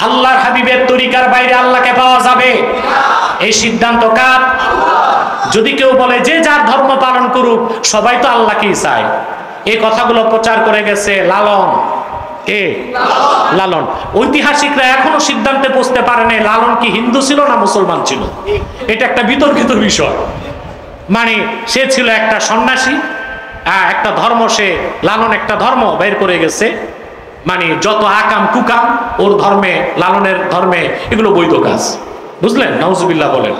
আল্লাহর হাবিবের তরিকার বাইরে আল্লাহকে পাওয়া যাবে? এই সিদ্ধান্ত কার? যদি কেউ বলে যে যার ধর্ম পালন করুক, সবাই তো আল্লাহকেই চায়, এই কথাগুলো প্রচার করে গেছে লালন। কে? লালন। ঐতিহাসিকরা এখনো সিদ্ধান্তে পৌঁছতে পারে নাই লালন কি হিন্দু ছিল না মুসলমান ছিল। এটা একটা বিতর্কিত বিষয়। মানে সে ছিল একটা সন্ন্যাসী, একটা ধর্ম, সে লালন একটা ধর্ম বের করে গেছে, মানে যত আকাম কুকাম ওর ধর্মে, লালনের ধর্মে এগুলো বৈধ কাজ, বুঝলেন? নাউজুবিল্লাহ বলেন।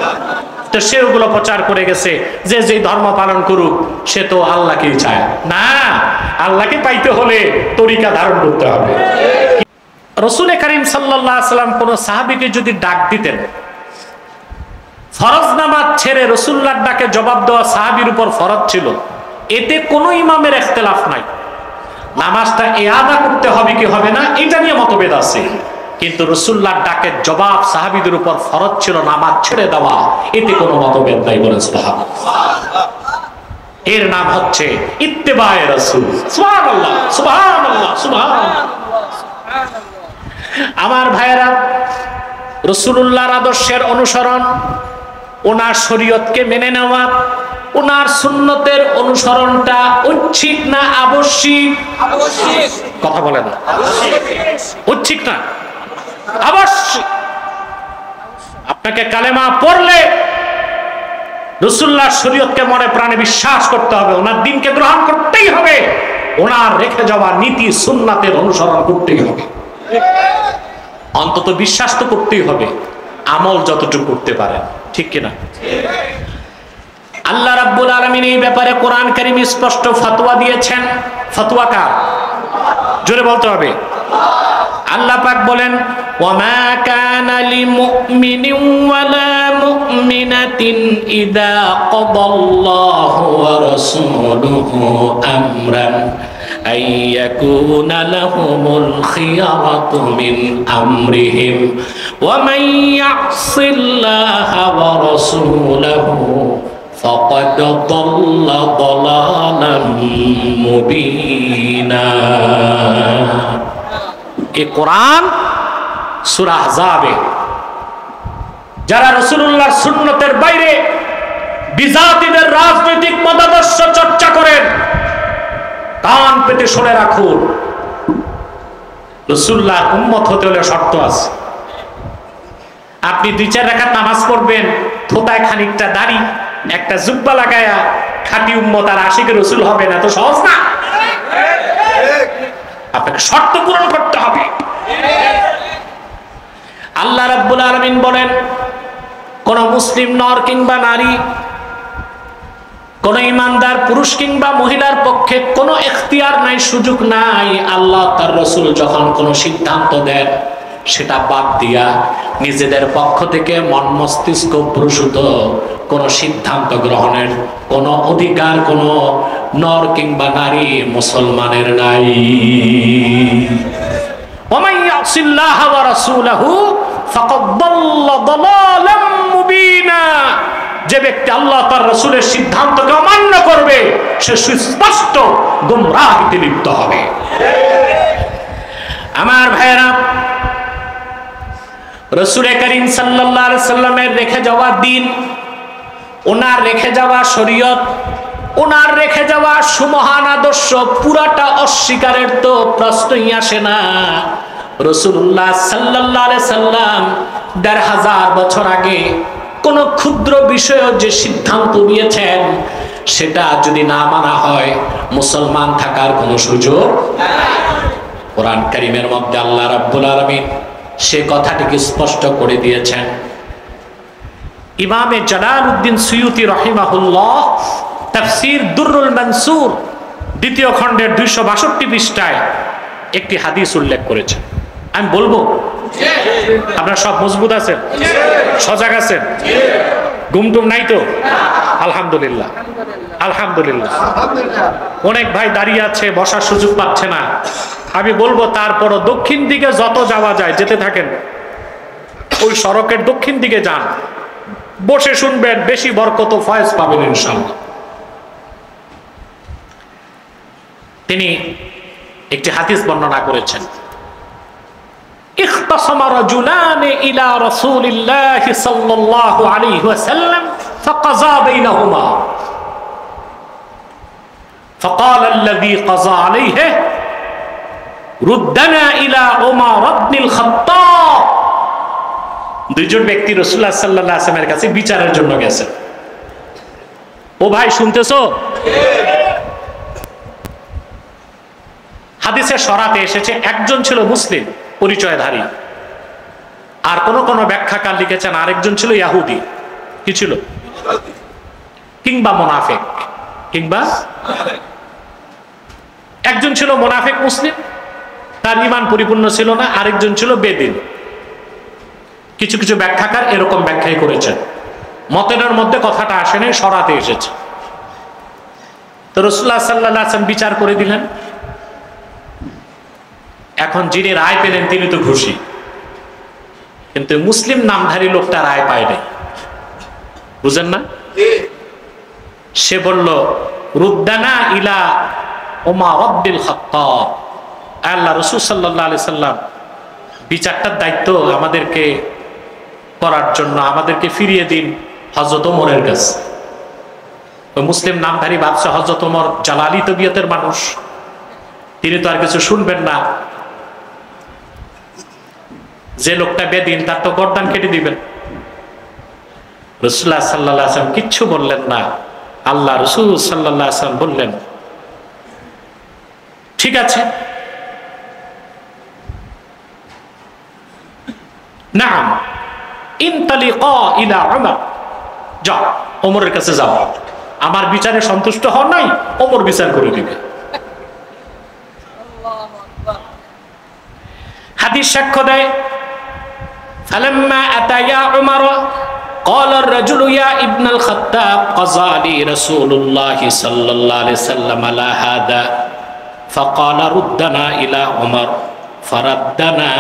তো সে ওগুলো প্রচার করে গেছে যে যে ধর্ম পালন করুক সে তো আল্লাহকেই চায় না। আল্লাহকে পাইতে হলে তরিকা ধারণ করতে হবে। রাসূল কারীম সাল্লাল্লাহু আলাইহি সাল্লাম কোন সাহাবীকে যদি ডাক দিতেন, ফরজ নামাজ ছেড়ে রাসূলুল্লাহর ডাকে জবাব দেওয়া সাহাবীর উপর ফরজ ছিল, এতে কোনো ইমামের ইখতিলাফ নাই। নামাজটা ইআদা করতে হবে কি হবে না এটা নিয়ে মতভেদ আছে, কিন্তু রাসূলুল্লাহর ডাকের জবাব সাহাবীদের উপর ফরজ ছিল নামাজ ছেড়ে দেওয়া, এতে কোনো মতভেদ নাই। বলেন সুবহানাল্লাহ। এর নাম হচ্ছে ইত্তেবায়ে রাসূল। সুবহানাল্লাহ, সুবহানাল্লাহ, সুবহানাল্লাহ। আমার ভাইয়েরা, রাসূলুল্লাহর আদর্শের অনুসরণ, ওনার শরীয়তকে মেনে নেওয়া, ওনার সুন্নতের অনুসরণটা ঐচ্ছিক না আবশ্যিক? আবশ্যিক। কথা বলে না, ঐচ্ছিক না আবশ্যিক। আপনাকে কালেমা পড়লে রাসূলুল্লাহর শরীয়তকে মনে প্রাণে বিশ্বাস করতে হবে, ওনার দ্বীনকে গ্রহণ করতেই হবে, ওনার রেখে যাওয়া নীতি সুন্নাতের অনুসরণ করতেই হবে। অন্তত বিশ্বাস তো করতেই হবে, আমল যতটুকু করতে পারেন, ঠিক কিনা? আল্লাহ রাব্বুল আলামিন এই ব্যাপারে কোরআন কারীম স্পষ্ট ফতোয়া দিয়েছেন। ফতোয়া কার? জোরে বলতে হবে। আল্লাহ পাক বলেন, ওয়ামা কানা লিমুমিনিন ওয়ালা মুমিনাতিন ইযা ক্বাদাল্লাহু ওয়া রাসূলুহু আমরান আইয়াকুনা লাহুমুল খিয়ারাতু মিন আমরিহিম ওয়া মান ইয়াসিল্লাহা ওয়া রাসূলুহু ফাকাদ দাল্লা দালালাম মুবিনা। এই কোরআন সূরা আহজাবে যারা রাসূলুল্লাহর সুন্নতের বাইরে বিজাতিদের রাজনৈতিক মতাদর্শ চর্চা করেন, কান পেতে শুনে রাখুন, রাসূলুল্লাহর উম্মত হতে হলে শর্ত আছে। আপনি 2-4 রাকাত নামাজ পড়বেন, থোতায় খানিকটা দাড়ি, একটা জুব্বা লাগায়া খাঁটি উম্মত আর আশিকের রাসূল হবে না, তো সহজ না। আপনাকে শর্ত পূরণ করতে হবে। আল্লাহ রাব্বুল আলামিন বলেন, কোন মুসলিম নর কিংবা নারী, কোন ইমানদার পুরুষ কিংবা মহিলার পক্ষে কোনো এখতিয়ার নাই, সুযোগ নাই। আল্লাহ তার রাসূল যখন কোনো সিদ্ধান্ত দেন, সেটা বাদ দিয়া নিজেদের পক্ষ থেকে মন মস্তিষ্ক প্রসূত কোন সিদ্ধান্ত গ্রহণের কোন অধিকার কোন নর কিংবা নারী মুসলমানের নাই। ওয়ামান ইয়াসিল্লাহা ওয়া রাসূলহু ফাকাদ দাল্লা দালালাম মুবিনা। যে ব্যক্তি আল্লাহ তার রাসূলের সিদ্ধান্তকে অমান্য করবে, সে সুস্পষ্ট গোমরাহিতে লিপ্ত হবে। আমার ভাইয়েরা, রাসূল কারীম সাল্লাল্লাহু আলাইহি সাল্লামের রেখে যাওয়া দ্বীন, ওনার রেখে যাওয়া শরীয়ত, ওনার রেখে যাওয়া সুমহান আদর্শ পুরাটা অস্বীকারের তো প্রশ্নই আসে না। রাসূলুল্লাহ সাল্লাল্লাহু আলাইহি সাল্লাম ১৫০০ বছর আগে কোন ক্ষুদ্র বিষয়ে যে সিদ্ধান্ত নিয়েছেন, সেটা যদি না মানা হয় মুসলমান থাকার কোনো সুযোগ নাই। কোরআন কারীমের মধ্যে আল্লাহ রাব্বুল আলামিন সে কথাটিকে স্পষ্ট করে দিয়েছেন। ইমামে জালালউদ্দিন সুয়ুতি রাহিমাহুল্লাহ তাফসীর দুররুল মানসুর ২য় খণ্ডের ২৬২ পৃষ্ঠায় একটি হাদিস উল্লেখ করেছেন। আমি বলবো, আপনারা সব মজবুত আছেন, সজাগ আছেন, ঘুমটুম নাই তো? আলহামদুলিল্লাহ, আলহামদুলিল্লাহ। অনেক ভাই দাঁড়িয়ে আছে, বসার সুযোগ পাচ্ছে না। আমি বলবো তারপরও দক্ষিণ দিকে যত যাওয়া যায় যেতে থাকেন, ওই সড়কের দক্ষিণ দিকে যান, বসে শুনবেন, বেশি বরকত ফয়েজ পাবেন ইনশাআল্লাহ। তিনি একটি হাদিস বর্ণনা করেছেন। ইখতাসামা রাজুলান ইলা রাসূলিল্লাহি সাল্লাল্লাহু আলাইহি ওয়াসাল্লাম ফাকাযা বাইনাহুমা فقال الذي قضى عليه ردنا الى عمر بن الخطاب। দুইজন ব্যক্তি রাসূলুল্লাহ সাল্লাল্লাহু আলাইহি ওয়াসাল্লামের কাছে বিচারের জন্য গেছে। ও ভাই শুনতেছো? হাদিসে শরাতে এসেছে একজন ছিল মুসলিম পরিচয়ধারী, আর কোন কোন ব্যাখ্যাকার লিখেছেন আরেকজন ছিল ইহুদি। কি ছিল? কিংবা মুনাফিক। কিংবা একজন ছিল মুনাফিক মুসলিম, তার ঈমান পরিপূর্ণ ছিল না, আরেকজন ছিল বেদিন। কিছু কিছু ব্যাখ্যাকার এরকম ব্যাখ্যাই করেছেন। মতের মধ্যে কথাটা আসে নাই, শরাতে এসেছে। তো রাসূলুল্লাহ সাল্লাল্লাহু আলাইহি ওয়াসাল্লাম বিচার করে দিলেন। এখন যিনি রায় পেলেন তিনি তো খুশি, কিন্তু মুসলিম নামধারী লোকটা রায় পায় নাই। বুঝেন না? সে বলল রুদ্দানা ইলা ওমর ইবনুল খাত্তাব। আল্লাহ রাসূল সাল্লাল্লাহু আলাইহি সাল্লাম বিচারটার দায়িত্ব আমাদেরকে করার জন্য আমাদেরকে ফিরিয়ে দিন হযরত ওমরের কাছে। ওই মুসলিম নামধারী বাদশা হযরত ওমর জালালি তবিয়তের মানুষ, তিনি তো আর কিছু শুনবেন না। যে লোকটা বেদিন তার তো গর্দান কেটে দিবেন। রাসূলুল্লাহ সাল্লাল্লাহু আলাইহি ওয়াসাল্লাম কিচ্ছু বললেন না। আল্লাহ রাসূল সাল্লাল্লাহু আলাইহি ওয়াসাল্লাম বললেন ঠিক আছে, নাম ইনতালিকা ইলা উমর, যাও ওমরের কাছে যাও, আমার বিচারে সন্তুষ্ট হও নাই, ওমর বিচার করে দিবে। হাদিস সাক্ষ্য দেয় ফালাম্মা আতায়া উমর قال الرجل يا ابن الخطاب قضى لي رسول الله صلى الله عليه وسلم على هذا فقال ردنا الى عمر فردنا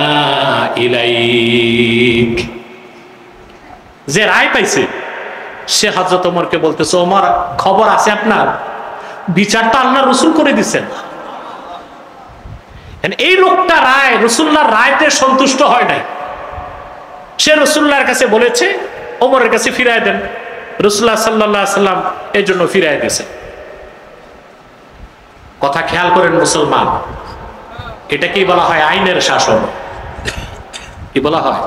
اليك। যে রায় পাইছে সে হযরত ওমরকে বলতেছে, ওমর খবর আছে আপনার, বিচারটা আল্লাহ রাসূল করে দিবেন। এই লোকটা রায় রাসূলুল্লাহর রায়তে সন্তুষ্ট হয় নাই, সে রাসূলুল্লাহর কাছে বলেছে ওমরের কাছে ফিরাই দেন। রাসূলুল্লাহ সাল্লাল্লাহু আলাইহি সাল্লাম এই জন্য ফিরাই দিয়েছেন। কথা খেয়াল করেন মুসলমান, এটাকেই বলা হয় আইনের শাসন। কি বলা হয়?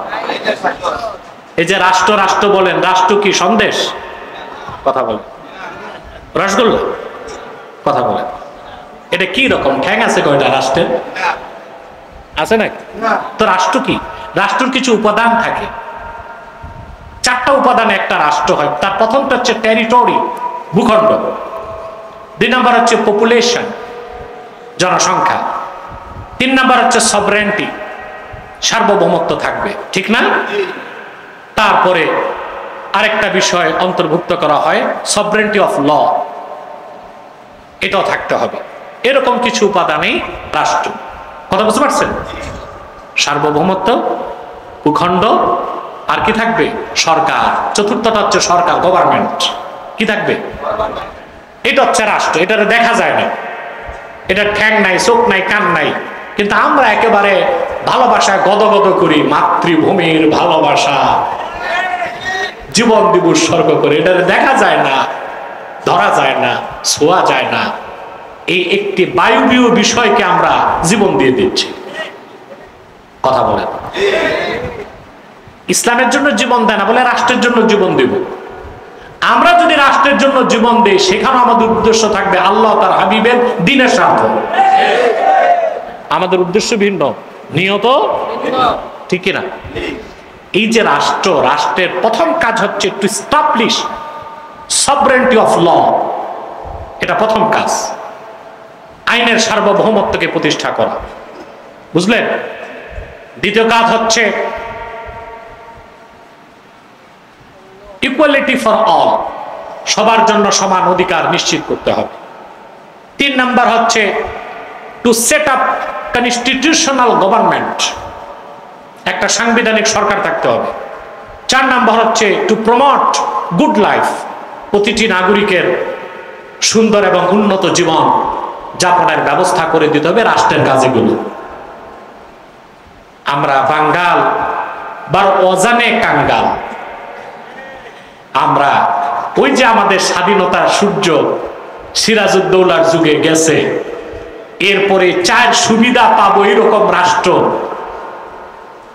এই যে রাষ্ট্র রাষ্ট্র বলেন, রাষ্ট্র কি সন্দেশ? কথা বলেন। রসগোল্লা? কথা বলেন। এটা কি রকম ঠ্যাং আছে কয়টা রাষ্ট্রের? আছে নাকি? তো রাষ্ট্র কি? রাষ্ট্রের কিছু উপাদান থাকে, চারটা উপাদানে একটা রাষ্ট্র হয়। তার প্রথমটা হচ্ছে টেরিটরি, ভূখণ্ড। 2 নম্বর হচ্ছে পপুলেশন, জনসংখ্যা। 3 নম্বর হচ্ছে সভরেন্টি, সার্বভৌমত্ব থাকবে, ঠিক না? তারপরে আরেকটা বিষয় অন্তর্ভুক্ত করা হয় সভরেন্টি অফ ল, এটাও থাকতে হবে। এরকম কিছু উপাদানেই রাষ্ট্র। কথা বুঝতে পারছেন? সার্বভৌমত্ব, ভূখণ্ড, আর কি থাকবে? সরকার। চতুর্থটা হচ্ছে সরকার, গভর্নমেন্ট। কি থাকবে? এটা হচ্ছে রাষ্ট্র। এটা দেখা যায় না, এটা ঠ্যাং নাই, চোখ নাই, কান নাই, কিন্তু আমরা একেবারে ভালোবাসা গদগদ করি, মাতৃভূমির ভালোবাসা, জীবন দিব উৎসর্গ করে। এটা দেখা যায় না, ধরা যায় না, ছোঁয়া যায় না। এই একটি বায়বীয় বিষয়কে আমরা জীবন দিয়ে দিচ্ছি। কথা বলেন। ইসলামের জন্য জীবন দেয় না বলে রাষ্ট্রের জন্য জীবন দেব। আমরা যদি রাষ্ট্রের জন্য জীবন দেই, সেখানে আমাদের উদ্দেশ্য থাকবে আল্লাহ তার হাবিবের দ্বীনের স্বার্থ। আমাদের উদ্দেশ্য ভিন্ন, নিয়ত ঠিক না? এই যে রাষ্ট্র, রাষ্ট্রের প্রথম কাজ হচ্ছে to establish sovereignty of law. এটা প্রথম কাজ, আইনের সার্বভৌমত্বকে প্রতিষ্ঠা করা। বুঝলেন? দ্বিতীয় কাজ হচ্ছে ইকুয়ালিটি ফর অল, সবার জন্য সমান অধিকার নিশ্চিত করতে হবে। 3 নাম্বার হচ্ছে to set up constitutional government, একটা সাংবিধানিক সরকার থাকতে হবে। 4 নাম্বার হচ্ছে টু প্রমোট গুড লাইফ, প্রতিটি নাগরিকের সুন্দর এবং উন্নত জীবন যাপনের ব্যবস্থা করে দিতে হবে রাষ্ট্রের কাজেগুলো। আমরা বাঙ্গাল বার অজানে কাঙ্গাল। আমরা ওই যে আমাদের স্বাধীনতার সূর্য সিরাজউদ্দৌলার যুগে গেছে, এরপরে চার সুবিধা পাবো এরকম রাষ্ট্র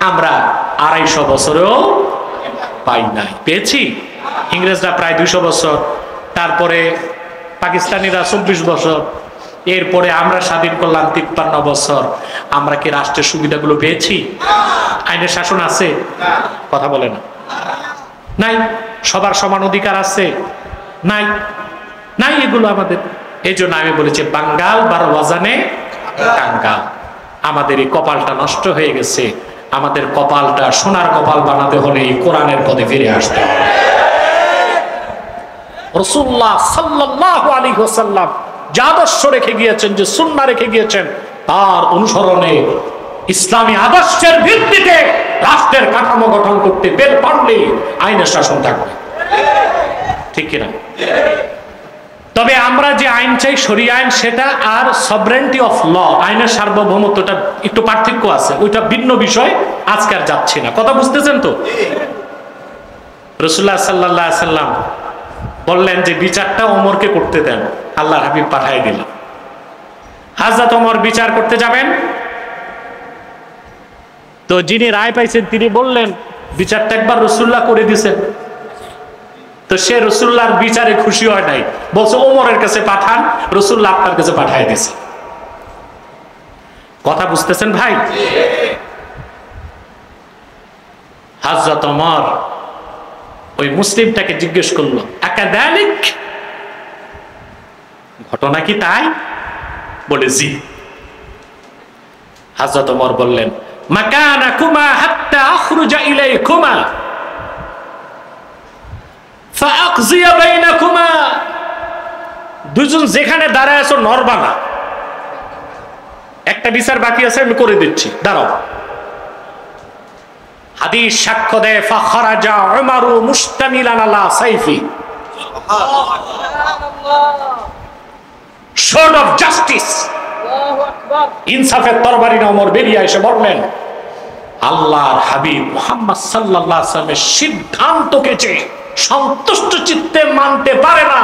আমরা 250 বছরেও পাই নাই। পেয়েছি ইংরেজরা প্রায় 200 বছর, তারপরে পাকিস্তানিরা 24 বছর, এরপরে আমরা স্বাধীন করলাম 53 বছর। আমরা কি রাষ্ট্রের সুবিধাগুলো পেয়েছি? আইনের শাসন আছে? কথা বলে না, নাই। সবার সমান অধিকার আছে? নাই, নাই এগুলো আমাদের। এই জন্য আমি বলেছি বাঙ্গাল বার ওয়াজানে কাঙ্গাল। আমাদের এই কপালটা নষ্ট হয়ে গেছে। আমাদের কপালটা সোনার কপাল বানাতে হলে এই কোরআনের পথে ফিরে আসতে হবে। রাসূলুল্লাহ সাল্লাল্লাহু আলাইহি ওয়াসাল্লাম যে আদর্শ রেখে গিয়েছেন, যে সুন্নাহ রেখে গিয়েছেন, তার অনুসরণে ইসলামী আদর্শের ভিত্তিতে রাষ্ট্রের কাঠামো গঠন করতে পারলে আইনের শাসন থাকবে। ঠিক কিনা? তবে আমরা যে আইন চাই শরিয়া আইন, সেটা আর সভরেন্টি অফ ল, আইনের সার্বভৌমত্বটা একটু পার্থক্য আছে, ওইটা ভিন্ন বিষয়, আজকে আর যাচ্ছি না। কথা বুঝতেছেন তো? রাসূলুল্লাহ সাল্লাল্লাহু আলাইহি সাল্লাম বললেন যে বিচারটা ওমরকে করতে দেন, আল্লাহর হাবিব পাঠিয়ে দিলেন। হযরত ওমর বিচার করতে যাবেন, তো যিনি রায় পাইছেন তিনি বললেন বিচারটা একবার রাসূলুল্লাহ করে দিয়েছেন। তো সে রাসূলুল্লাহর বিচারে খুশি হয় নাই, বলছে ওমরের কাছে পাঠান, রাসূলুল্লাহ আপনার কাছে পাঠিয়ে দিয়েছে। কথা বুঝতেছেন ভাই? হযরত ওমর ওই মুসলিমটাকে জিজ্ঞেস করলো, আকাদালিক, ঘটনা কি তাই? বলে জি। হযরত ওমর বললেন, মাকানাকুমা হাত্তা আখরুজা ইলাইকুমা ফাআকযিয়া বাইনাকুমা। দুজন যেখানে দাঁড়ায় আছো নড়বা না, একটা বিচার বাকি আছে আমি করে দিচ্ছি, দাঁড়াও। হাদিস সাক্ষ্য দেয় ফাখারাজা উমারু মুস্তামিলান আলা সাইফি, শর্ট অফ জাস্টিস, ইনসাফের তরবারি নিয়ে ওমর বেরিয়ে এসে বললেন, আল্লাহর হাবিব মুহাম্মদ সাল্লাল্লাহু আলাইহি ওয়াসাল্লামের সিদ্ধান্তকে যে সন্তুষ্ট চিত্তে মানতে পারে না,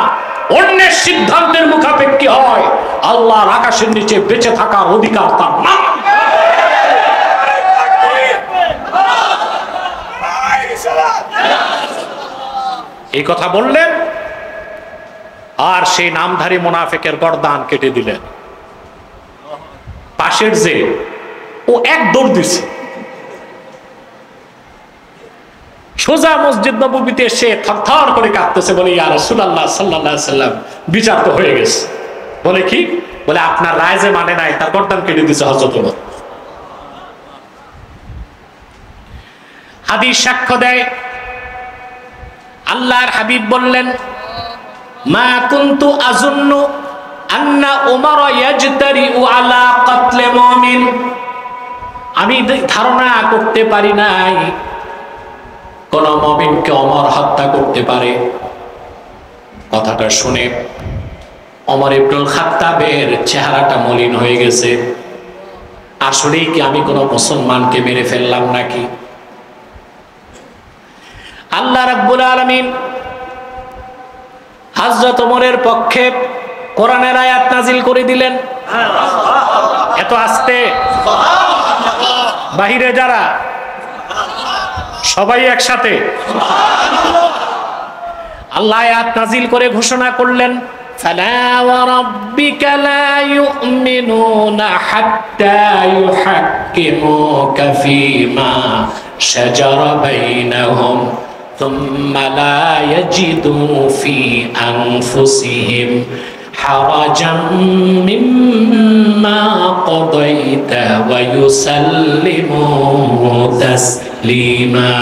অন্যের সিদ্ধান্তের মুখাপেক্ষী হয়, আল্লাহর আকাশের নিচে বেঁচে থাকার অধিকার তার না। এই কথা বললেন, আর সেই নামধারী মুনাফিকের গর্দান কেটে দিলেন। পাশের যে ও এক দৌড় দিছে, সোজা মসজিদ নববীতে এসে থরথর করে কাঁপতেছে, বলে ইয়া রাসূলুল্লাহ সাল্লাল্লাহু আলাইহি ওয়াসাল্লাম বিচার তো হয়ে গেছে। বলে কি? বলে আপনার রায় যে মানে নাই, তার গর্দান কেটে দিয়েছে হযরত ওমর। হাদিস সাক্ষ্য দেয়, আল্লাহর হাবিব বললেন, মা কুনতু আযুন্নু আন্না উমর ইয়াজতারিউ আলা কতলে মুমিন। আমি ধারণা করতে পারি নাই কোন মুমিনকে ওমর হত্যা করতে পারে। কথাটা শুনে ওমর ইবনুল খাত্তাবের চেহারাটা মলিন হয়ে গেছে। আসলেই কি আমি কোন মুসলমানকে মেরে ফেললাম নাকি? আল্লাহ রাব্বুল আলামিন হযরত ওমরের পক্ষে কোরআনের আয়াত নাজিল করে দিলেন। এত আস্তে, বাহিরে যারা সবাই একসাথে আল্লাহ আয়াত নাজিল করে ঘোষণা করলেন, ফালা ওয়া রাব্বিকা লা ইউমিনুনা হাত্তা ইউহাক্কিমুকা ফীমা শাজারা বাইনাহুম থুম্মা লা ইয়াজিদু ফি আনফুসিহিম হারাজাম মিম্মা কাদাইতা ওয়া ইউসাল্লিমু তাসলিমা।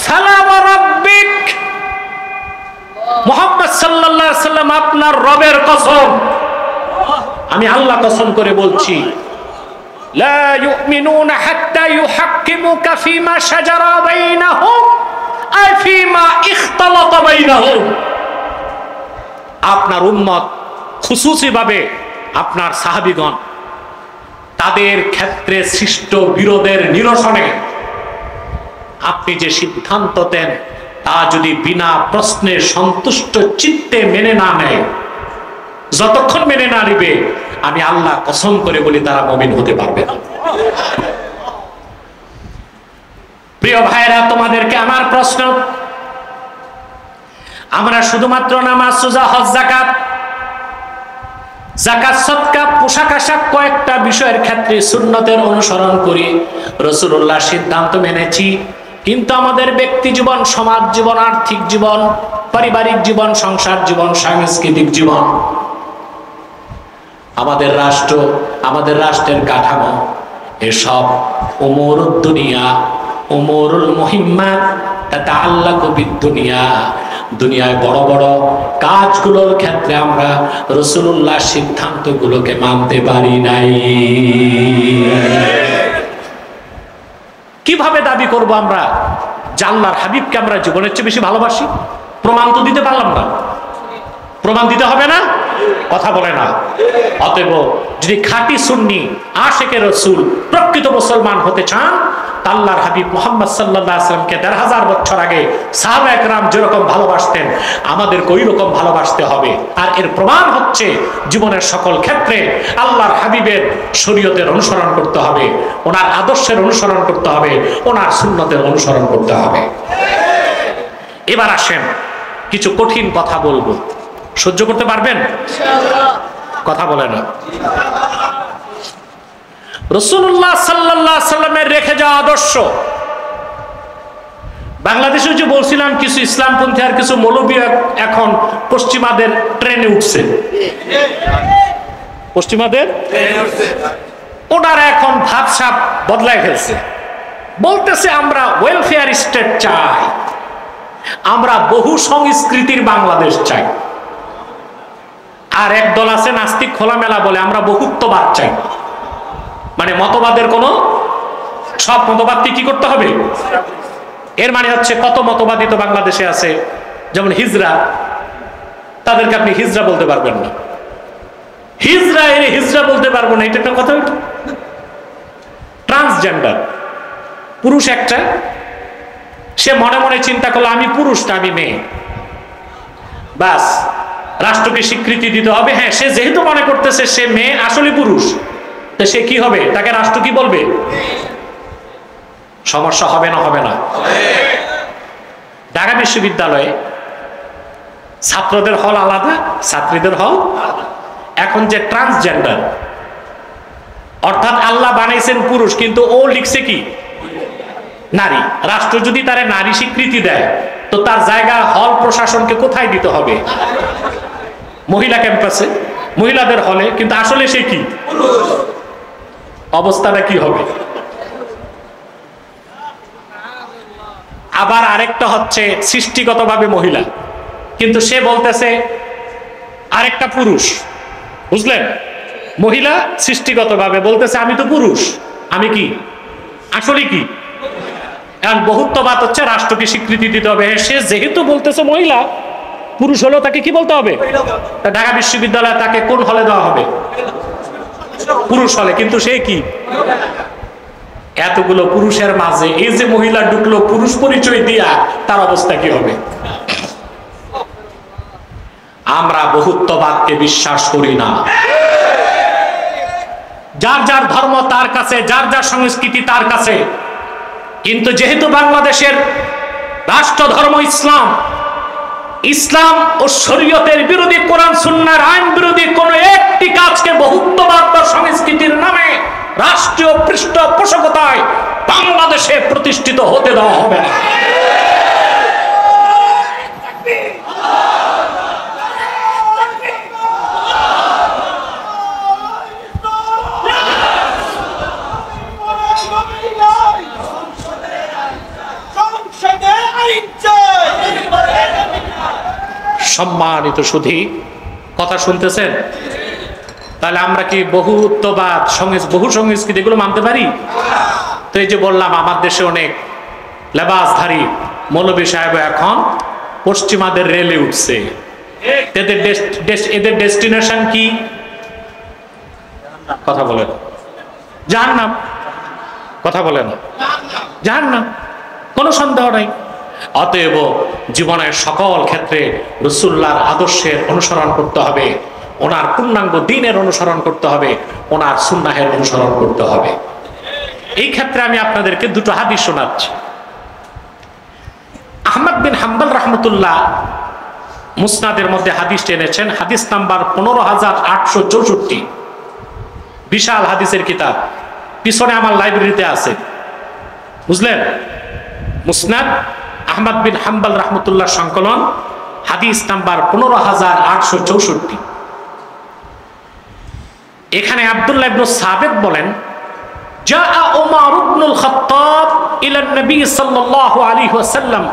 ফালা ওয়া রাব্বিক, মুহাম্মদ সাল্লাল্লাহু আলাইহি সাল্লাম আপনার রবের কসম, আমি আল্লাহ কসম করে বলছি, লা ইউমিনুনা হাত্তা ইউহাক্কিমুকা ফীমা শাজারা বাইনাহুম আই ফীমা ইখতালাতা বাইনাহুম। আপনার উম্মত, খুসুসি ভাবে আপনার সাহাবীগণ, তাদের ক্ষেত্রে সৃষ্ট বিরোধের নিরসনে আপনি যে সিদ্ধান্ত দেন তা যদি বিনা প্রশ্নে সন্তুষ্ট চিত্তে মেনে না নেয়, যতক্ষণ মেনে না নিবে, আমি আল্লাহ কসম করে বলি তারা মুমিন হতে পারবে না। প্রিয় ভাইরা, তোমাদেরকে আমার প্রশ্ন, আমরা শুধুমাত্র নামাজ, রোজা, হজ, যাকাত, সদকা, পোশাক আশাক কয়েকটা বিষয়ের ক্ষেত্রে সুন্নতের অনুসরণ করি, রাসূলুল্লাহর সিদ্ধান্ত মেনেছি, কিন্তু আমাদের ব্যক্তি জীবন, সমাজ জীবন, আর্থিক জীবন, পারিবারিক জীবন, সংসার জীবন, সাংস্কৃতিক জীবন, আমাদের রাষ্ট্র, আমাদের রাষ্ট্রের কাঠামো, এসব উমুরুদ দুনিয়া, উমুরুল মুহিম্মাত তাতাআল্লাকু বিদ-দুনিয়া, দুনিয়ায় বড় বড় কাজগুলোর ক্ষেত্রে আমরা রাসূলুল্লাহর সিদ্ধান্তগুলোকে মানতে পারি নাই। কিভাবে দাবি করব আমরা যে আল্লাহর হাবিবকে আমরা জীবনের চেয়ে বেশি ভালোবাসি? প্রমাণ তো দিতে পারলাম না। প্রমাণ দিতে হবে না? কথা বলে না। অতএব যদি খাঁটি সুন্নি আশিকে রাসূল প্রকৃত মুসলমান হতে চান, আল্লাহর হাবিব মুহাম্মদ সাল্লাল্লাহু আলাইহি ওয়াসাল্লামকে ১৫০০ বছর আগে সাহাবায়ে কেরাম যেরকম ভালোবাসতেন, আমাদেরকে ওই রকম ভালোবাসতে হবে। আর এর প্রমাণ হচ্ছে জীবনের সকল ক্ষেত্রে আল্লাহর হাবিবের শরীয়তের অনুসরণ করতে হবে, ওনার আদর্শের অনুসরণ করতে হবে, ওনার সুন্নতের অনুসরণ করতে হবে। এবার আসেন, কিছু কঠিন কথা বলবো, সহ্য করতে পারবেন? কথা বলে না। রাসূলুল্লাহ সাল্লাল্লাহু আলাইহি সাল্লামের রেখে যাওয়া আদর্শ, বাংলাদেশে যে বলছিলাম কিছু ইসলামপন্থী আর কিছু মৌলবী এখন পশ্চিমাদের ট্রেনে উঠছে, পশ্চিমাদের ওনারা এখন ভাবসাব বদলায় ফেলছে, বলতেছে আমরা ওয়েলফেয়ার স্টেট চাই, আমরা বহু সংস্কৃতির বাংলাদেশ চাই। আর একদল আছে নাস্তিক, খোলামেলা বলে আমরা বহুত্ববাদ চাই, মানে মতবাদের কোন, সব মতবাদকে কি করতে হবে। এর মানে হচ্ছে কত মতবাদী তো বাংলাদেশে আছে, যেমন হিজরা, তাদেরকে আপনি হিজরা বলতে পারবেন না, হিজরা এর হিজরা বলতে পারবো না, এটা একটা কথা। ট্রান্সজেন্ডার, পুরুষ একটা, সে মনে মনে চিন্তা করলো আমি পুরুষ না আমি মেয়ে, বাস রাষ্ট্রকে স্বীকৃতি দিতে হবে। হ্যাঁ, সে যেহেতু মনে করতেছে সে মেয়ে, আসলে পুরুষ, তো সে কি হবে, তাকে রাষ্ট্র কি বলবে? সমস্যা হবে না? হবে না? ঢাকা বিশ্ববিদ্যালয়ে ছাত্রদের হল আলাদা, ছাত্রীদের হল। এখন যে ট্রান্সজেন্ডার, অর্থাৎ আল্লাহ বানাইছেন পুরুষ কিন্তু ও লিখছে কি নারী, রাষ্ট্র যদি তারে নারী স্বীকৃতি দেয় তো তার জায়গা হল প্রশাসনকে কোথায় দিতে হবে? মহিলা ক্যাম্পাসে, মহিলাদের হলে, কিন্তু আসলে সে কি পুরুষ। অবস্থাটা কি হবে? আবার আরেকটা হচ্ছে সৃষ্টিগতভাবে মহিলা, কিন্তু সে বলতেছে আরেকটা পুরুষ, বুঝলেন? মহিলা সৃষ্টিগতভাবে বলতেছে আমি তো পুরুষ, আমি কি আসলে কি? কারণ বহুত্ববাদ হচ্ছে রাষ্ট্রকে স্বীকৃতি দিতে হবে। সে যেহেতু বলতেছে মহিলা, পুরুষ হলেও তাকে কি বলতে হবে? ঢাকা বিশ্ববিদ্যালয়ে তাকে কোন হলে দেওয়া হবে? পুরুষ হলে, কিন্তু সে কি? এতগুলো পুরুষের মাঝে এই যে মহিলা ঢুকলো পুরুষ পরিচয় দিয়া, তার অবস্থা কি হবে? আমরা বহুত্ববাদকে বিশ্বাস করি না। যার যার ধর্ম তার কাছে, যার যার সংস্কৃতি তার কাছে, কিন্তু যেহেতু বাংলাদেশের রাষ্ট্র ধর্ম ইসলাম, ইসলাম ও শরীয়তের বিরোধী, কোরআন সুন্নাহর আইন বিরোধী কোন একটি কাজকে বহুত্ববাদ বা সংস্কৃতির নামে রাষ্ট্রীয় পৃষ্ঠপোষকতায় বাংলাদেশে প্রতিষ্ঠিত হতে দেওয়া হবে না। সম্মানিত সুধী, কথা শুনতেছেন? তাহলে আমরা কি বহুত্ববাদ, বহু সংস্কৃতি এগুলো মানতে পারি? তো এই যে বললাম, আমার দেশে অনেক লেবাসধারী মৌলবী সাহেব এখন পশ্চিমাদের রেলে উঠছে। এদের ডেস্টিনেশন কি? কথা বলেন। জাহান্নাম। কথা বলে না, জাহান্নাম, কোনো সন্দেহ নাই। অতএব জীবনের সকল ক্ষেত্রে রাসূলুল্লাহর আদর্শের অনুসরণ করতে হবে, ওনার পূর্ণাঙ্গ দ্বীনের অনুসরণ করতে হবে, ওনার সুন্নাহের অনুসরণ করতে হবে। এই ক্ষেত্রে আমি আপনাদেরকে দুটো হাদিস শোনাচ্ছি। আহমদ বিন হাম্বল রাহমাতুল্লাহ মুসনাদের মধ্যে হাদিস এনেছেন, হাদিস নাম্বার 15864, বিশাল হাদিসের কিতাব, পিছনে আমার লাইব্রেরিতে আছে, বুঝলেন? মুসনাদ আহমদ বিন হাম্বল রাহমাতুল্লাহ সংকলন, হাদিস নাম্বার 15864। এখানে আব্দুল্লাহ ইবনে সাবিত বলেন, জাআ উমর ইবনুল খাত্তাব ইলা নবী সাল্লাল্লাহু আলাইহি ওয়াসাল্লাম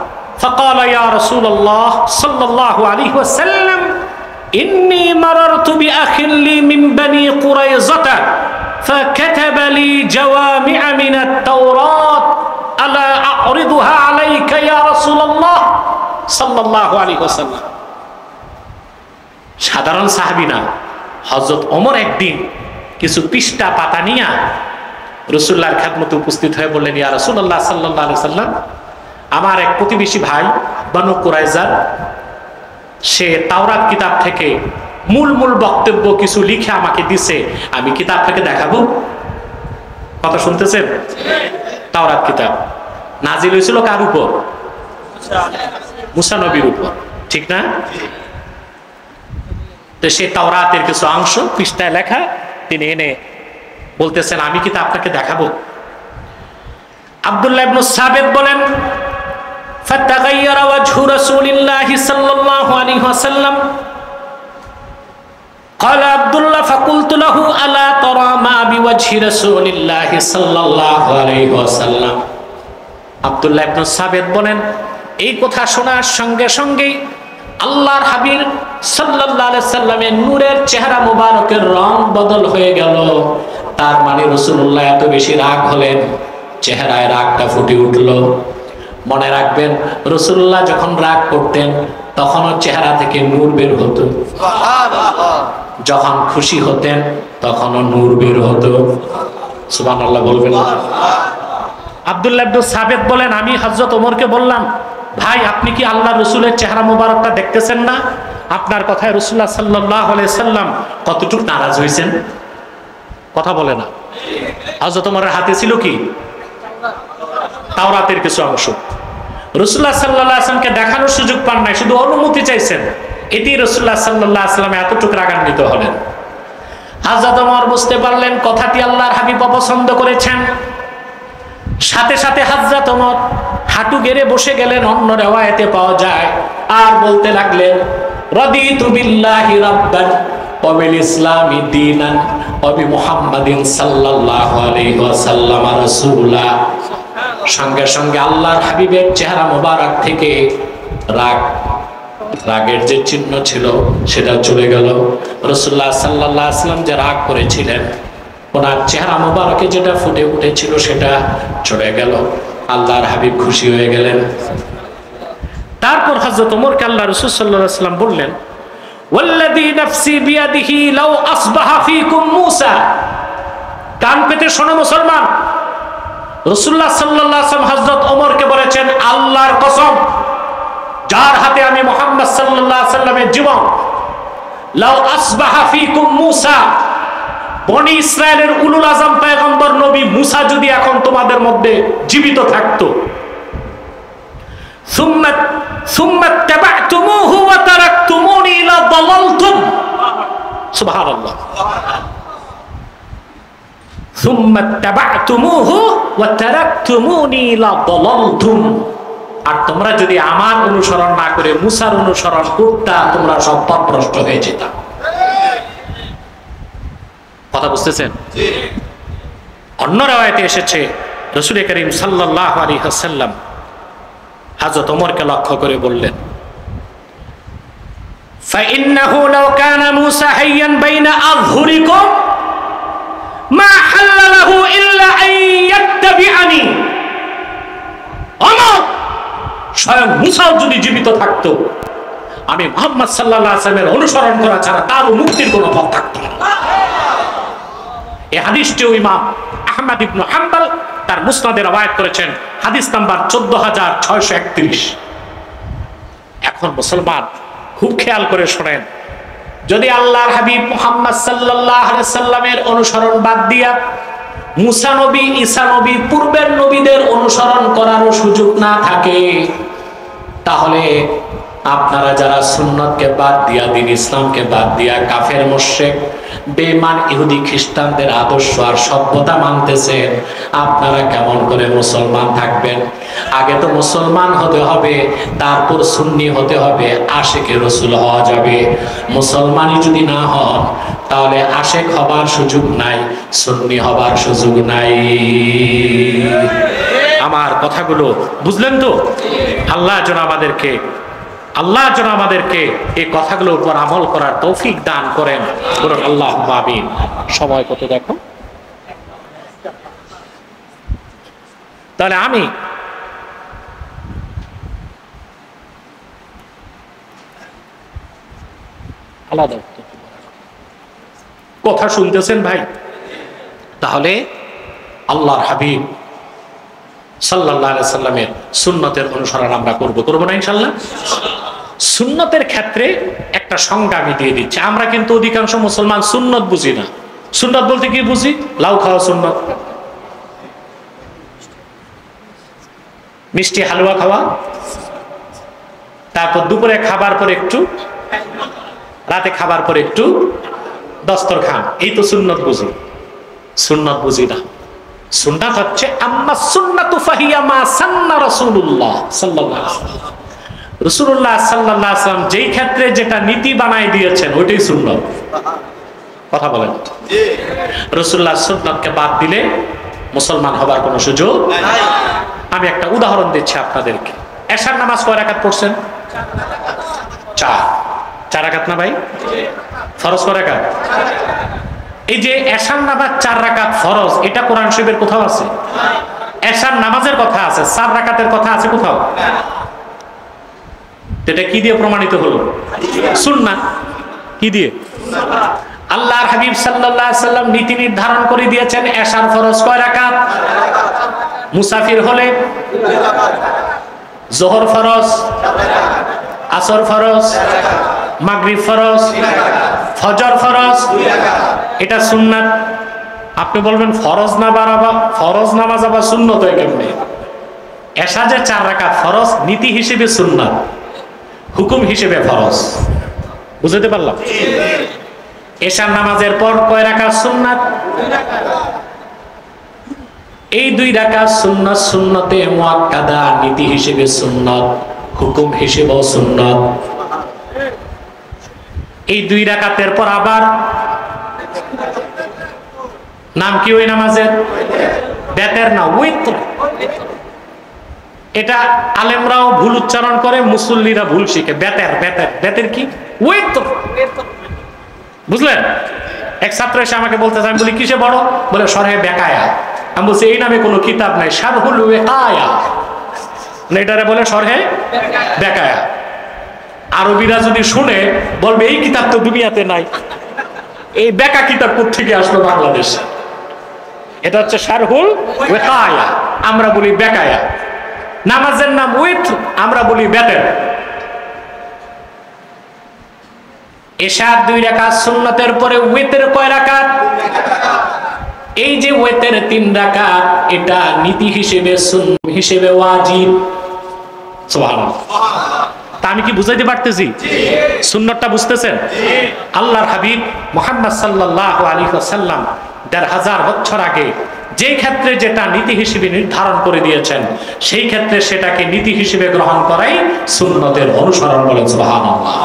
فقال يا رسول الله صلى الله عليه وسلم إني مررت بأخ لي من بني قريظة فكتب لي جوامع من التوراة ألا أعرضها عليك يا رسول الله صلى الله عليه وسلم। সাধারণ সাহাবী না, হযরত ওমর একদিন কিছু পৃষ্ঠা পাতা নিয়ে রাসূলুল্লাহর খেদমতে উপস্থিত হয়ে বললেন, ইয়া রাসূলুল্লাহ সাল্লাল্লাহু আলাইহি ওয়াসাল্লাম, আমার এক প্রতিবেশী ভাই বনু কুরাইজা, সে তাওরাত কিতাব থেকে মূল মূল বক্তব্য কিছু লিখে আমাকে দিছে, আমি কিতাব থেকে দেখাবো। কথা শুনতেছেন? তাওরাত কিতাব নাজিল হয়েছিল কার উপর? মুসা নবীর উপর, ঠিক না? তো সে তাওরাতের কিছু অংশ পৃষ্ঠায় লেখা তিনি এনে বলতেছেন, আমি কি তা আপনাকে দেখাবো? আব্দুল্লাহ ইবনে সাবিত বলেন, ফাতাগায়্যারা ওয়াজহু রাসূলিল্লাহি সাল্লাল্লাহু আলাইহি ওয়াসাল্লাম। قال عبد الله فقلت له الا ترى ما بوجه رسول الله صلى الله عليه وسلم। আব্দুল্লাহ ইবনে সাবিত বলেন, এই কথা শোনার সঙ্গে সঙ্গেই আল্লাহর হাবিব সাল্লাল্লাহু আলাইহি সাল্লামের নূরের চেহারা মোবারকের রং বদল হয়ে গেল। তার মানে রাসূলুল্লাহ এত বেশি রাগ হলেন, চেহারায় রাগটা ফুটে উঠল। মনে রাখবেন, রাসূলুল্লাহ যখন রাগ করতেন তখনও চেহারা থেকে নূর বের হতো, যখন খুশি হতেন তখনও নূর বের হতো। সুবহানাল্লাহ বলবেন না? আব্দুল্লাহ ইবনে সাবিত বলেন, আমি হযরত ওমরকে বললাম, ভাই আপনি কি আল্লাহ রসুলের চেহারা মোবারকটা দেখতেছেন না? আপনার কথায় রাসূলুল্লাহ সাল্লাল্লাহু আলাইহি সাল্লাম কতটুকু নারাজ হয়েছেন? কথা বলে না। হযরত ওমরের হাতে ছিল কি? তাওরাতের কিছু অংশ। রাসূলুল্লাহ সাল্লাল্লাহু আলাইহি ওয়াসাল্লামকে দেখানোর সুযোগ পান নাই, শুধু অনুমতি চাইছেন। এটি রাসূলুল্লাহ সাল্লাল্লাহু আলাইহি ওয়াসাল্লাম এতটুকু রাগান্বিত হলেন। হযরত ওমর বুঝতে পারলেন কথাটি আল্লাহর হাবিব অপছন্দ করেছেন। সাথে সাথে হযরত ওমর হাঁটু গেড়ে বসে গেলেন, অন্য রিওয়ায়াতে পাওয়া যায়, আর বলতে লাগলেন, রাদিতু বিল্লাহি রাব্বান ওয়া বিল ইসলামি দীনান ওয়া বি মুহাম্মাদিন সাল্লাল্লাহু আলাইহি ওয়াসাল্লাম রাসূলা। সঙ্গে সঙ্গে আল্লাহর হাবিবের চেহারা মোবারক থেকে রাগের যে চিহ্ন ছিল সেটা চলে গেল। রাসূলুল্লাহ সাল্লাল্লাহু আলাইহি ওয়াসাল্লাম যে রাগ করেছিলেন, ওনার চেহারা মোবারকে যেটা ফুটে উঠেছিল সেটা চলে গেল। আল্লাহর হাবিব খুশি হয়ে গেলেন। তারপর হযরত ওমরকে আল্লাহ রাসূল সাল্লাল্লাহু আলাইহি ওয়াসাল্লাম বললেন, ওয়াল্লাযী নাফসি বিয়াদিহি লাউ আসবাহা ফীকুম মূসা। কান পেতে শোনো মুসলমান, রাসূলুল্লাহ সাল্লাল্লাহু আলাইহি ওয়াসাল্লাম হযরত ওমরকে বলেছেন, আল্লাহর কসম, যার হাতে আমি মুহাম্মদ সাল্লাল্লাহু আলাইহি ওয়াসাল্লামের জীবন, লাউ আসবাহা ফীকুম মূসা, বনি ইসরায়েলের উলুল আযম পয়গম্বর নবী মুসা যদি এখন তোমাদের মধ্যে জীবিত থাকতো, সুম্মা তাবা'তুমুহু ওয়া তারাকতুমুনি লা দালালতুম। সুবহানাল্লাহ। সুম্মা তাবা'তুমুহু ওয়া তারাকতুমুনি লা দালালতুম। আর তোমরা যদি আমার অনুসরণ না করে মুসার অনুসরণ করতা, তোমরা সব পথভ্রষ্ট হয়ে যেতা। কথা বুঝতেছেন? অন্য রাওয়ায়াতে এসেছে, রাসূল করিম সাল্লাল্লাহু আলাইহি ওয়াসাল্লাম হযরত ওমরকে লক্ষ্য করে বললেন, فإنه لو كان موسى حيا بين أظهركم ما حل له إلا أن يتبعني। ওমর, স্বয়ং মুসা যদি জীবিত থাকতো, আমি মুহাম্মদ সাল্লাল্লাহু আলাইহি ওয়াসাল্লামের অনুসরণ করা ছাড়া তার মুক্তির কোনো পথ থাকতো না। এই হাদিসটিও ইমাম আহমদ ইবনে হাম্বল তার মুসনাদে রওয়ায়াত করেছেন, হাদিস নাম্বার 14631। এখন মুসলমান খুব খেয়াল করে শোনেন, যদি আল্লাহর হাবিব মুহাম্মদ সাল্লাল্লাহু আলাইহি সাল্লামের অনুসরণ বাদ দিয়া মুসা নবী, ঈসা নবী, পূর্বের নবীদের অনুসরণ করারও সুযোগ না থাকে, তাহলে আপনারা যারা সুন্নতকে বাদ দিয়া, দ্বীন ইসলামকে বাদ দিয়া কাফের মুশরিক বেঈমান ইহুদি খ্রিস্টানদের আদর্শ আর সভ্যতা মানতেছেন, আপনারা কেমন করে মুসলমান থাকবেন? আগে তো মুসলমান হতে হবে, তারপর সুন্নি হতে হবে, আশিকে রাসূল হওয়া যাবে। মুসলমানই যদি না হন, তাহলে আশিক হবার সুযোগ নাই, সুন্নি হবার সুযোগ নাই। আমার কথাগুলো বুঝলেন তো? আল্লাহ যেন আমাদেরকে এই কথাগুলোর উপর আমল করার তৌফিক দান করেন, বলুন আল্লাহুম্মা আমিন। সময় কত দেখো? তাহলে আমি আলাদা কথা শুনতেছেন ভাই? তাহলে আল্লাহর হাবিব সাল্লাল্লাহু আলাইহি সাল্লামের সুন্নতের অনুসরণ আমরা করব না ইনশাআল্লাহ? সুন্নতের ক্ষেত্রে একটা সংজ্ঞা আমি দিয়ে দিচ্ছি। আমরা কিন্তু অধিকাংশ মুসলমান সুন্নত বুঝি না। সুন্নত বলতে কি বুঝি? লাউ খাওয়া সুন্নত, মিষ্টি হালুয়া খাওয়া, তারপর দুপুরে খাবার পর একটু, রাতে খাবার পর একটু দস্তরখান, এই তো সুন্নত বুঝি। সুন্নত বুঝি না। সুন্নাত হচ্ছে আম্মা সুন্নাতু ফাহিয়া মা সান্না রাসূলুল্লাহ সাল্লাল্লাহু আলাইহি ওয়াসাল্লাম। রাসূলুল্লাহ সাল্লাল্লাহু আলাইহি ওয়াসাল্লাম যেই ক্ষেত্রে যেটা নীতি বানায় দিয়েছেন ওইটাই সুন্নাত। কথা বলেন? জি। রাসূলুল্লাহ সুন্নাতকে বাদ দিলে মুসলমান হবার কোনো সুযোগ নাই। আমি একটা উদাহরণ দিচ্ছি আপনাদেরকে। এশার নামাজ কয় রাকাত পড়ছেন? 4 রাকাত না ভাই? ফরজ কয় রাকাত? এই যে এশার নামাজ 4 রাকাত ফরজ, এটা কোরআন শরীফের কোথাও আছে? এশার নামাজের কথা আছে, 4 রাকাতের কথা আছে কোথাও? এটা কি দিয়ে প্রমাণিত হলো? সুন্নাহ। কি দিয়ে? আল্লাহর হাবিব সাল্লাল্লাহু আলাইহি সাল্লাম নীতি নির্ধারণ করে দিয়েছেন এশার ফরজ কয় রাকাত। মুসাফির হলে যোহর ফরজ, আসর ফরজ, মাগরিব ফরজ, ফজর ফরজ, এটা সুন্নাত। আপনি বলবেন ফরজ না বাড়াবা, ফরজ নামাজ আবার সুন্নত হয় কেমনে? এশা যে 4 রাকাত ফরজ, নীতি হিসেবে সুন্নাত, হুকুম হিসেবে ফরজ। বুঝতে পারলাম? এশার নামাজের পর কয় রাকাত সুন্নাত? এই 2 রাকাত সুন্নাত, সুন্নতে মুআক্কাদা, নীতি হিসেবে সুন্নাত, হুকুম হিসেবেও সুন্নাত। এই 2 রাকাতের পর আবার নাম কি ওই নামাজের? বেতের না, উইতর। এটা আলেমরাও ভুল উচ্চারণ করে, মুসল্লিরা ভুল শিখে। বেতের, বেতের, বেতের কি? উইতর। বুঝলেন? এক ছাত্র এসে আমাকে বলতেছে, আমি বলি কিসে বড়? বলে শরহে বেকায়া। আমি বলছি এই নামে কোনো কিতাব নাই, শারহুল ওয়াকায়া। এটারে বলে শরহে বেকায়া। আরবিরা যদি শুনে বলবে এই কিতাব তো দুনিয়াতে নাই, এই বেকা কিতাব কোত্থেকে আসলো বাংলাদেশে? এটা হচ্ছে শারহুল ওয়াকায়া, আমরা বলি বেকায়া। নামাজের নাম উইথ, আমরা বলি বেতের। এশার 2 রাকাত সুন্নতের পরে উইতের কয় রাকাত? এই যে ওয়েতের 3 রাকাত, এটা নীতি হিসেবে সুন্নাত হিসেবে ওয়াজিব। সুবহানাল্লাহ। তা আমি কি বুঝাইতে পারতেছি? সুন্নাতটা বুঝতেছেন? আল্লাহর হাবিব মুহাম্মদ সাল্লাল্লাহু আলাইহি ওয়াসাল্লাম 1500 বছর আগে যেই ক্ষেত্রে যেটা নীতি হিসেবে নির্ধারণ করে দিয়েছেন, সেই ক্ষেত্রে সেটাকে নীতি হিসেবে গ্রহণ করাই সুন্নতের অনুসরণ বলেন। সুবহানাল্লাহ।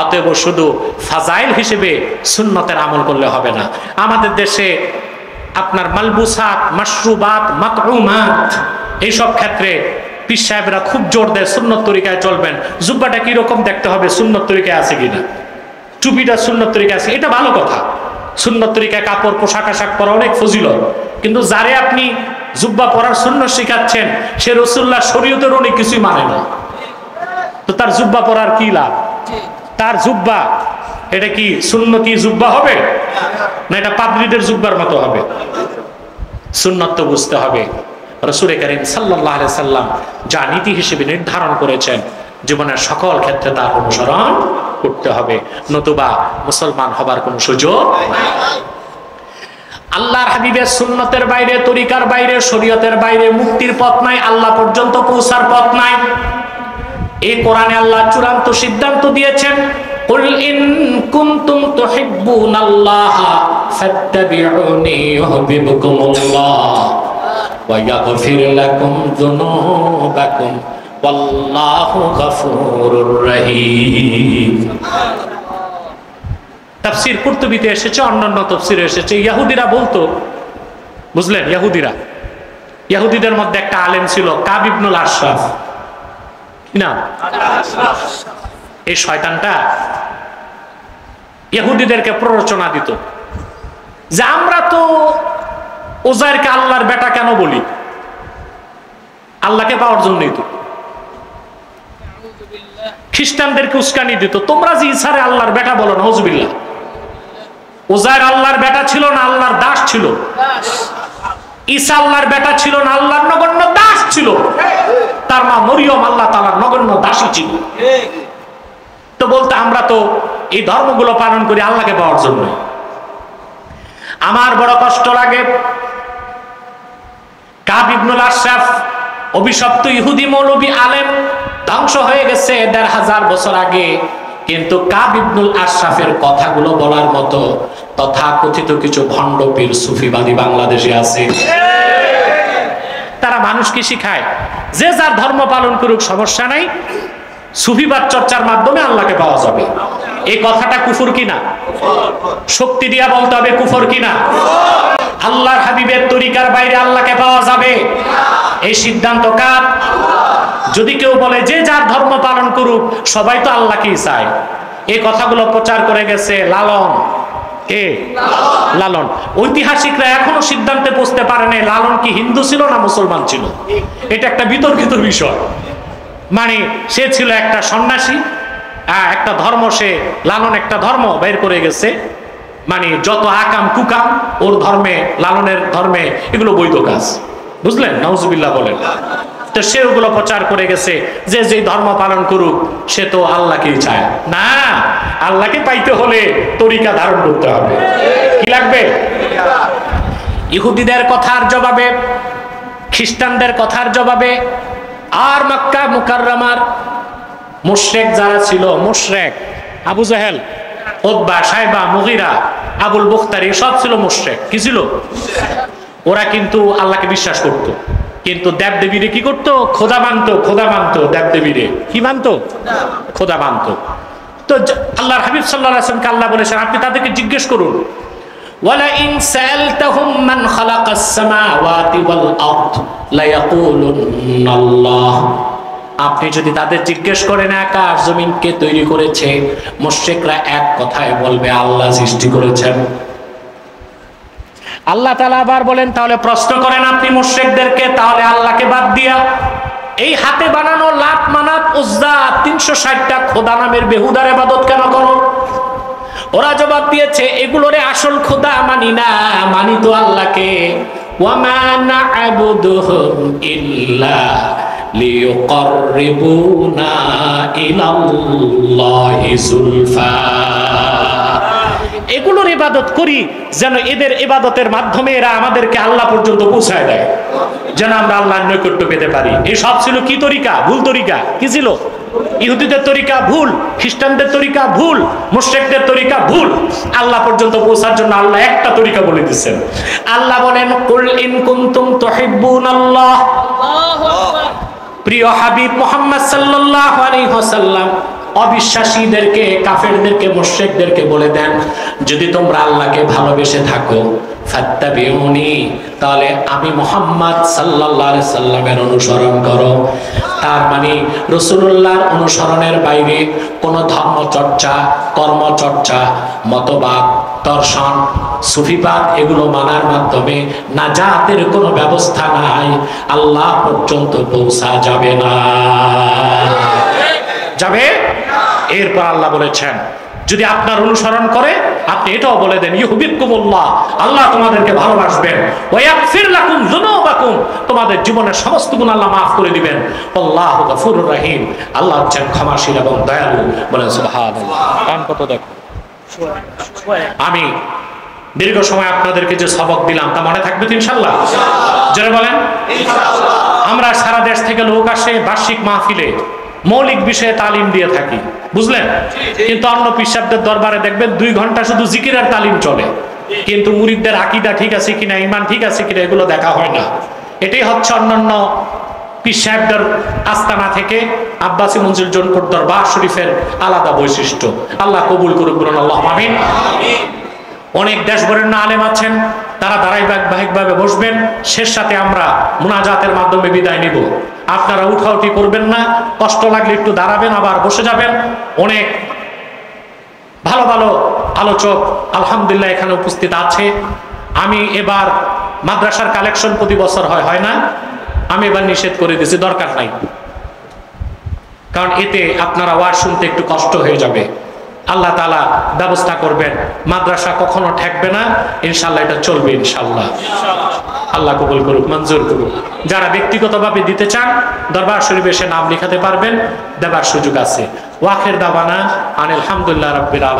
অতএব শুধু ফাজাইল হিসেবে সুন্নতের আমল করলে হবে না। আমাদের দেশে আপনার মালবুসাত, মাশরুবাত, মাতউমাত, এইসব ক্ষেত্রে পীর সাহেবরা খুব জোর দেয় সুন্নত তরিকায় চলবেন। জুব্বাটা কিরকম দেখতে হবে, সুন্নত তরিকায় আছে কিনা, টুপিটা সুন্নত তরিকায় আছে, এটা ভালো কথা। সুন্নত তরিকায় কাপড় পোশাক আশাক পরা অনেক ফজিলত। কিন্তু যারে আপনি জুব্বা পরার সুন্নত শিখাচ্ছেন, সে রাসূলুল্লাহ শরীয়তের অনেক কিছুই মানে না, তো তার জুব্বা পরার কি লাভ? তার জুব্বা এটা কি সুন্নতি জুব্বা হবে, না এটা পাদ্রীদের জুব্বার মতো হবে? সুন্নত তো বুঝতে হবে। রাসূল করিম সাল্লাল্লাহু আলাইহি সাল্লাম যা নীতি হিসেবে নির্ধারণ করেছেন, জীবনের সকল ক্ষেত্রে তার অনুসরণ করতে হবে, নতুবা মুসলমান হবার কোনো সুযোগ নাই। আল্লাহর হাবিবের সুন্নতের বাইরে, তরিকার বাইরে, শরীয়তের বাইরে মুক্তির পথ নাই, আল্লাহ পর্যন্ত পৌঁছার পথ নাই। এই কোরআনে আল্লাহ চূড়ান্ত সিদ্ধান্ত দিয়েছেন, কুল ইন কুনতুম তুহিব্বুনাল্লাহা ফাত্তাবিউনি ইউহিব্বুকুমুল্লাহ ওয়া ইয়াগফির লাকুম যুনুবাকুম ওয়াল্লাহু গফুরুর রহিম। তাফসীর কুরতুবীতে এসেছে, অন্যান্য তাফসীরে এসেছে। ইহুদিরা বলতো, বুঝলেন, ইহুদিদের মধ্যে একটা আলেম ছিল কাব ইবনুল আশরাফ। কি নাম? এই শয়তানটা ইহুদিদেরকে প্ররোচনা দিত যে আমরা তো উজাইরকে আল্লাহর বেটা কেন বলি, আল্লাহকে পাওয়ার জন্যই তো। খ্রিস্টানদেরকে উস্কানি দিত, তোমরা যে ঈসারে আল্লাহর বেটা বলো, নাউজুবিল্লাহ। উজাইর আল্লাহর বেটা ছিল না, আল্লাহর দাস ছিল। ঈসা আল্লাহর বেটা ছিল না, আল্লাহর নগণ্য দাস ছিল। তার মা মরিয়ম আল্লাহ তাআলার নগণ্য দাসী ছিল। তো বলতে আমরা তো এই ধর্মগুলো পালন করি আল্লাহকে পাওয়ার জন্য। আমার বড় কষ্ট লাগে, কাব ইবনুল আশরাফ অভিশপ্ত ইহুদি মৌলবী আলেম, ধ্বংস হয়ে গেছে ১৫০০ বছর আগে, কিন্তু কাব ইবনুল আশরাফের কথাগুলো বলার মতো তথাকথিত কিছু ভণ্ড পীর সুফিবাদী বাংলাদেশে আছে। তারা মানুষকে শিখায় যে যার ধর্ম পালন করুক, সমস্যা নাই, সুফিবাদ চর্চার মাধ্যমে আল্লাহকে পাওয়া যাবে। এই কথাটা কুফর কিনা? শক্তি দিয়া বলতে হবে কুফর কিনা? আল্লাহর হাবিবের তরিকার বাইরে আল্লাহকে পাওয়া যাবে, এই সিদ্ধান্ত কার? যদি কেউ বলে যে যার ধর্ম পালন করুক, সবাই তো আল্লাহকেই চায়, এই কথাগুলো প্রচার করে গেছে লালন। কে? লালন। ঐতিহাসিকরা এখনো সিদ্ধান্তে পৌঁছতে পারে নাই লালন কি হিন্দু ছিল না মুসলমান ছিল। এটা একটা বিতর্কিত বিষয়। মানে সে ছিল একটা সন্ন্যাসী, একটা ধর্ম, সে লালন একটা ধর্ম বের করে গেছে, মানে যত আকাম কুকাম ওর ধর্মে, লালনের ধর্মে, এগুলো বৈধ কাজ, বুঝলেন? নাউজুবিল্লাহ বলেন। তো সে ওগুলো প্রচার করে গেছে যে যে ধর্ম পালন করুক সে তো আল্লাহকেই চায় না। আল্লাহকে পাইতে হলে তরিকা ধারণ করতে হবে। কি লাগবে? ইহুদিদের কথার জবাবে, খ্রিস্টানদের কথার জবাবে, আর মক্কা মুকাররমার মুশরিক যারা ছিল, মুশরিক আবু জাহেল, উতবা, সাইবা, মুগীরা, আবুল বুখতারি, সব ছিল মুশরিক। কি ছিল? ওরা কিন্তু আল্লাহকে বিশ্বাস করত, কিন্তু দেবদেবীরে কি করতো? খোদা মানতো। খোদা মানতো দেবদেবীরে। কি মানতো? খোদা মানতো। তো আল্লাহর হাবিব সাল্লাল্লাহু আলাইহি ওয়াসাল্লামকে আল্লাহ বলেছেন, আপনি তাদেরকে জিজ্ঞেস করুন, ওয়ালা ইন সাআলতাহুম মান খালাকাস সামাওয়াতি ওয়াল আরদ লা ইয়াকুলুনাল্লাহ। আপনি যদি তাদের জিজ্ঞেস করেন আকাশ জমিন কে তৈরি করেছে, মুশরিকরা এক কথায় বলবে আল্লাহ সৃষ্টি করেছেন। আল্লাহ তাআলা আবার বলেন, তাহলে প্রশ্ন করেন আপনি মুশরিকদেরকে, তাহলে আল্লাহকে বাদ দিয়া এই হাতে বানানো লাত, মানাত, উজ্জা ৩৬০টা খোদা নামের বেহুদার ইবাদত কেন করো? ওরা জবাব দিয়েছে, এগুলোরে আসল খোদা মানি না, মানি তো আল্লাহকে। ওয়ামা না'বুদুহুম ইল্লা লিয়ুকাররিবুনা ইলাল্লাহি যুলফা। এগুলোর ইবাদত করি যেন এদের ইবাদতের মাধ্যমে এরা আমাদেরকে আল্লাহ পর্যন্ত পৌঁছায় দেয়, যেন আমরা আল্লাহর নৈকট্য পেতে পারি। এই সব ছিল কি তরিকা? ভুল তরিকা। কি ছিল? ইহুদিদের তরিকা ভুল, খ্রিস্টানদের তরিকা ভুল, মুশরিকদের তরিকা ভুল। আল্লাহ পর্যন্ত পৌঁছার জন্য আল্লাহ একটা তরিকা বলে দিচ্ছেন। আল্লাহ বলেন, কুল ইন কুনতুম তুহিব্বুনাল্লাহ। প্রিয় হাবিব মুহাম্মদ সাল্লাল্লাহু আলাইহি ওয়াসাল্লাম অবিশ্বাসীদেরকে, কাফেরদেরকে, মুশরিকদেরকে বলে দেন, যদি তোমরা আল্লাহকে ভালোবেসে থাকো, ফাত্তাবিউনি, তাহলে আমি মুহাম্মদ সাল্লাল্লাহু আলাইহি সাল্লামের অনুসরণ করো। তার মানে রাসূলুল্লাহর অনুসরণের বাইরে কোনো ধর্মচর্চা, কর্মচর্চা, মতবাদ, দর্শন, সুফিবাদ এগুলো মানার মাধ্যমে নাজাতের কোনো ব্যবস্থা নাই, আল্লাহ পর্যন্ত পৌঁছা যাবে না। যাবে? এরপর আল্লাহ বলেছেন যদি আপনার অনুসরণ করে আপনি এটাও বলে দেন ইউহিব্বুকুমুল্লাহ, আল্লাহ তোমাদেরকে ভালোবাসবেন, ওয়া ইয়াগফির লাকুম যুনুবাকুম, তোমাদের জীবনের সমস্ত গুনাহ আল্লাহ maaf করে দিবেন, আল্লাহু গফুরুর রহিম, আল্লাহ হচ্ছেন ক্ষমাশীল এবং দয়ালু। বলেন সুবহানাল্লাহ। কান কত দেখো। আমি দীর্ঘ সময় আপনাদেরকে যে সবক দিলাম তা মনে থাকবে তো ইনশাআল্লাহ? জোরে বলেন ইনশাআল্লাহ। আমরা সারা দেশ থেকে লোক আসে বার্ষিক মাহফিলে মৌলিক বিষয়ে তালিম দিয়ে থাকি, বুঝলেন? কিন্তু অন্য পিসাবদের দরবারে দেখবেন 2 ঘন্টা শুধু জিকিরের তালিম চলে, কিন্তু মুরিদদের আকীদা ঠিক আছে কিনা, ঈমান ঠিক আছে কিনা এগুলো দেখা হয় না। এটাই হচ্ছে অন্যান্য পীর সাহেবদের আস্তানা থেকে আব্বাসী মঞ্জিল জোনপুর দরবার শরীফের আলাদা বৈশিষ্ট্য। আল্লাহ কবুল করুক, বলুন আল্লাহুম্মা আমিন। অনেক দেশ বরেণ্য আলেম আছেন, তারা ধারাবাহিকভাবে বসবেন, শেষ সাথে আমরা মুনাজাতের মাধ্যমে বিদায় নিব। আপনারা উঠাউঠি করবেন না, কষ্ট লাগলে একটু দাঁড়াবেন, আবার বসে যাবেন। অনেক ভালো ভালো আলোচক আলহামদুলিল্লাহ এখানে উপস্থিত আছে। আমি এবার মাদ্রাসার কালেকশন প্রতি বছর হয় না, আমি এবার নিষেধ করে দিয়েছি, দরকার নাই, কারণ এতে আপনারা ওয়াজ শুনতে একটু কষ্ট হয়ে যাবে। আল্লাহ তাআলা ব্যবস্থা করবেন, মাদ্রাসা কখনো ঠেকবে না, ইনশাআল্লাহ এটা চলবে ইনশাআল্লাহ। আল্লাহ কবুল করুক, মঞ্জুর করুক। যারা ব্যক্তিগতভাবে দিতে চান দরবার শরীফে এসে নাম লিখাতে পারবেন, দেবার সুযোগ আছে। ওয়াখির দাওয়ানা আনিল হামদুলিল্লাহি রাব্বিল আলামিন।